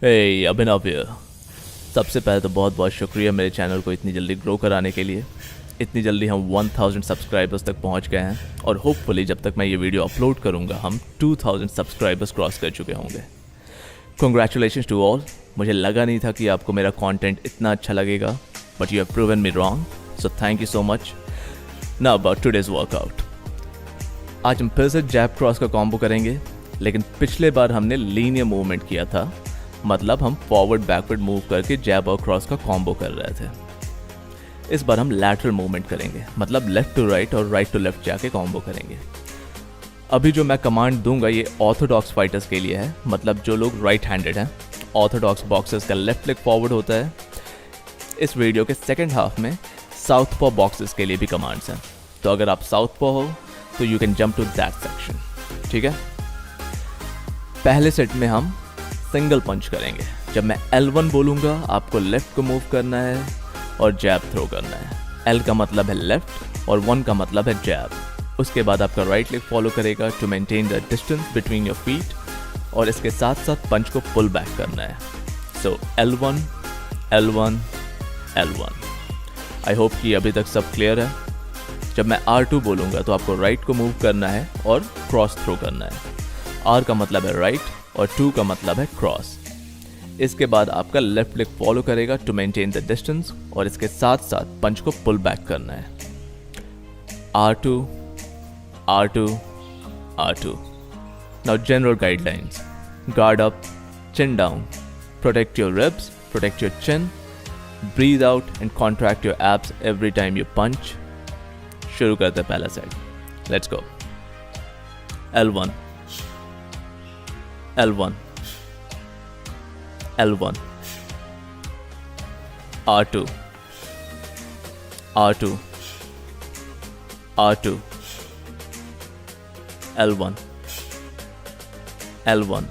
हे अभिनव here। सबसे पहले तो बहुत बहुत शुक्रिया मेरे चैनल को इतनी जल्दी ग्रो कराने के लिए। इतनी जल्दी हम 1000 सब्सक्राइबर्स तक पहुंच गए हैं और होपफुली जब तक मैं ये वीडियो अपलोड करूंगा हम 2000 सब्सक्राइबर्स क्रॉस कर चुके होंगे। Congratulations to all. मुझे लगा नहीं था कि आपको मेरा कंटेंट इतना अच्छा लगेगा, but you have proven me wrong, so thank you so much. Now about today's workout. आज हम फिर से जैब क्रॉस का कॉम्बो करेंगे, लेकिन पिछले बार हमने लीनियर मूवमेंट किया था, मतलब हम फॉरवर्ड बैकवर्ड मूव करके जैब और क्रॉस का कॉम्बो कर रहे थे। इस बार हम लैटरल मूवमेंट करेंगे, मतलब लेफ्ट टू राइट और राइट टू लेफ्ट जाके कॉम्बो करेंगे। अभी जो मैं कमांड दूंगा ये ऑर्थोडॉक्स फाइटर्स के लिए है, मतलब जो लोग राइट हैंडेड हैं। ऑर्थोडॉक्स बॉक्सर्स का लेफ्ट लेग फॉरवर्ड होता है। इस वीडियो के सेकेंड हाफ में साउथ पॉ बॉक्सर्स के लिए भी कमांड्स हैं, तो अगर आप साउथ पॉ हो तो you can jump to that section. ठीक है, पहले सेट में हम सिंगल पंच करेंगे। जब मैं L1 बोलूँगा आपको लेफ्ट को मूव करना है और जैब थ्रो करना है। L का मतलब है लेफ्ट और 1 का मतलब है जैब। उसके बाद आपका राइट लेग फॉलो करेगा to maintain the distance between your feet, और इसके साथ साथ पंच को पुल बैक करना है। सो L1 L1 L1। I hope कि अभी तक सब क्लियर है। जब मैं R2 बोलूँगा तो आपको राइट को मूव करना है और क्रॉस थ्रो करना है। R का मतलब है राइट और 2 का मतलब है क्रॉस। इसके बाद आपका लेफ्ट लेग फॉलो करेगा टू मेंटेन द डिस्टेंस, और इसके साथ साथ पंच को पुल बैक करना है। R2 R2 R2। Now general guidelines: guard up, chin down, protect your ribs, protect your chin, breathe out and contract your abs every time you punch. शुरू करते हैं पहला set. Let's go. L1 L1 L1 R2 R2 R2 L1 L1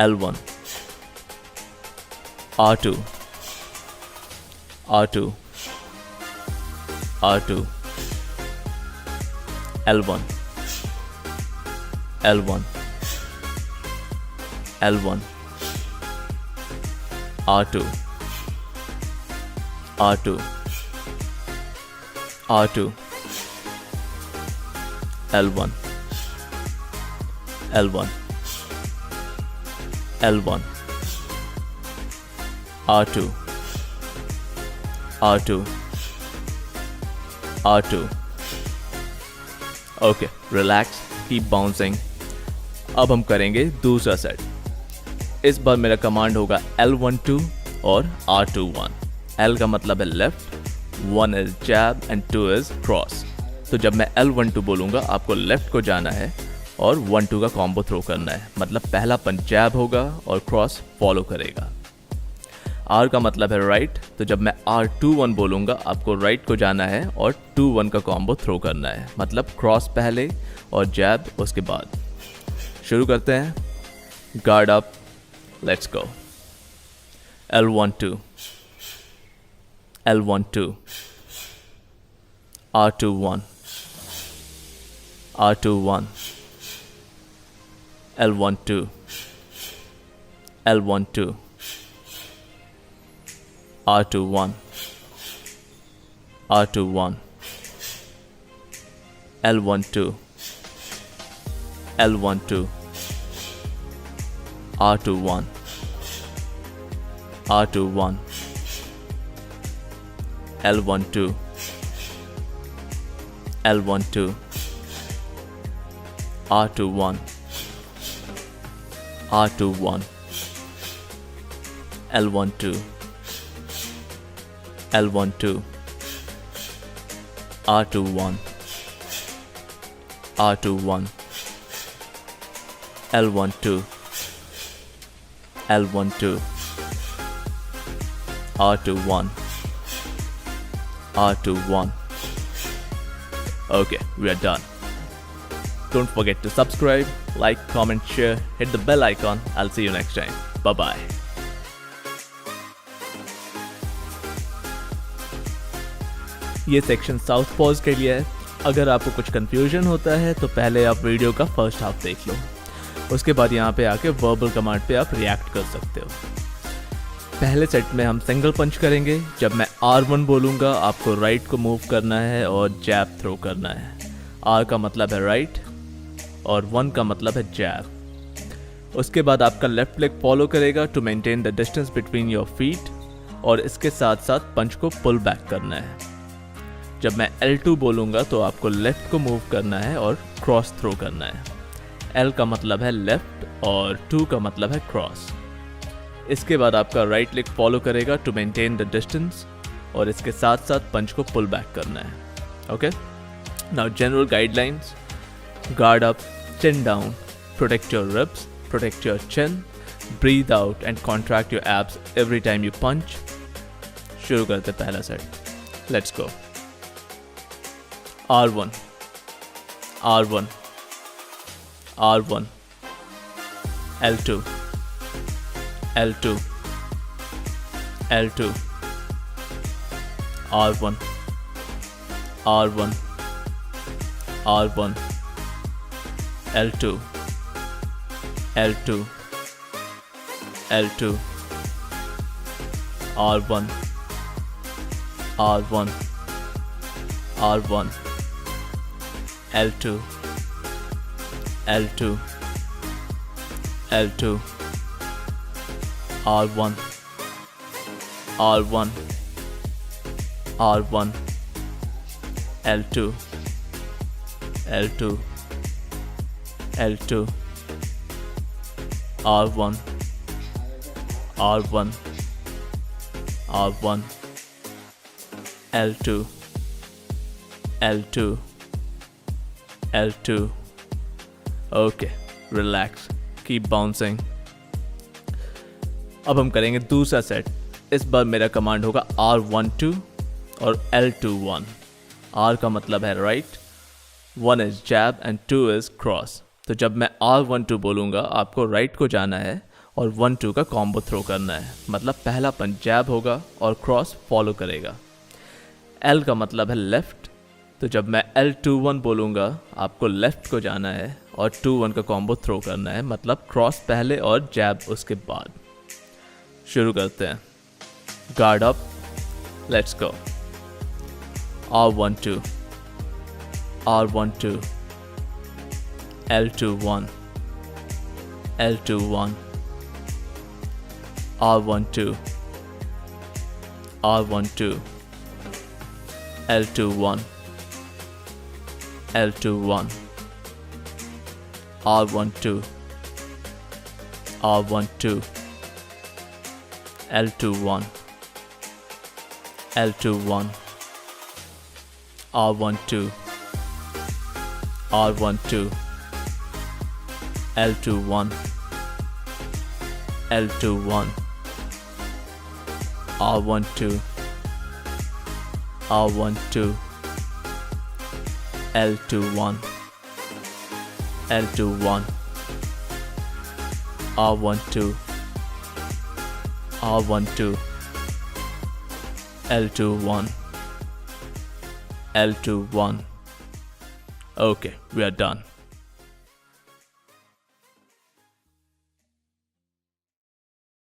L1 R2 R2 R2 L1 L1 L1 R2 R2 R2 L1 L1 L1 R2 R2 R2। Okay, relax, keep bouncing. अब हम करेंगे दूसरा set. इस बार मेरा command होगा L12 और R21। L का मतलब है left, 1 is jab and 2 is cross. तो जब मैं L12 बोलूँगा आपको लेफ्ट को जाना है और 1-2 का कॉम्बो थ्रो करना है, मतलब पहला पंच जैब होगा और क्रॉस फॉलो करेगा। R का मतलब है राइट, तो जब मैं R21 बोलूँगा आपको राइट को जाना है और 2-1 का कॉम्बो थ्रो करना है, मतलब क्रॉस पहले और जैब उसके बाद। शुरू करते हैं। Guard up, let's go. L12 L12 R21 R21 L12 L12 R21 R21 L12 L12 R21 R21 L12 L12 R21 R21 L12 L12 R21 R21 L12 L12 R21 R21। Okay, we are done. Don't forget to subscribe, like, comment, share, hit the bell icon. I'll see you next time. Bye-bye. ये section south pause के लिए है। अगर आपको कुछ confusion होता है तो पहले आप वीडियो का फर्स्ट हाफ देख लो। उसके बाद यहाँ पे आके वर्बल कमांड पे आप रिएक्ट कर सकते हो। पहले सेट में हम सिंगल पंच करेंगे। जब मैं R1 बोलूँगा आपको राइट को मूव करना है और जैब थ्रो करना है। R का मतलब है राइट और 1 का मतलब है जैब। उसके बाद आपका लेफ्ट लेग फॉलो करेगा to maintain the distance between your feet और इसके साथ साथ पंच को पुल बैक करना है। जब मैं L2 बोलूँगा तो आपको लेफ्ट को मूव करना है और क्रॉस थ्रो करना है। L का मतलब है लेफ्ट और 2 का मतलब है क्रॉस। इसके बाद आपका राइट लेग फॉलो करेगा टू मेंटेन द डिस्टेंस और इसके साथ साथ पंच को पुल बैक करना है। Okay, now general guidelines: guard up, chin down, protect your ribs, protect your chin, breathe out and contract your abs every time you punch. शुरू करते पहला set. Let's go. R1 R1 R1 L2 L2 L2 R1 R1 R1 L2 L2 L2 R1 R1 R1 L2 L2 L2 R1 R1 R1 L2 L2 L2 R1 R1 R1 L2 L2 L2 okay, relax, keep bouncing. अब हम करेंगे दूसरा set. इस बार मेरा command होगा R12 और L21। R का मतलब है right, 1 is jab and 2 is cross. तो जब मैं R12 बोलूँगा आपको राइट को जाना है और 1-2 का कॉम्बो थ्रो करना है। मतलब पहला पंच जैब होगा और क्रॉस फॉलो करेगा। L का मतलब है लेफ्ट, तो जब मैं L21 बोलूँगा आपको लेफ्ट को जाना है और 2-1 का कॉम्बो थ्रो करना है। मतलब क्रॉस पहले और जैब उसके बाद। शुरू करते हैं। Guard up, let's go. R12 R12 L21 L21 R12 R12 L21 L21 R12 R12 L21 L21 R12 R12 L21 L21 R12 R12 L21 L21 R12 R12 L21 L21 Okay, we are done.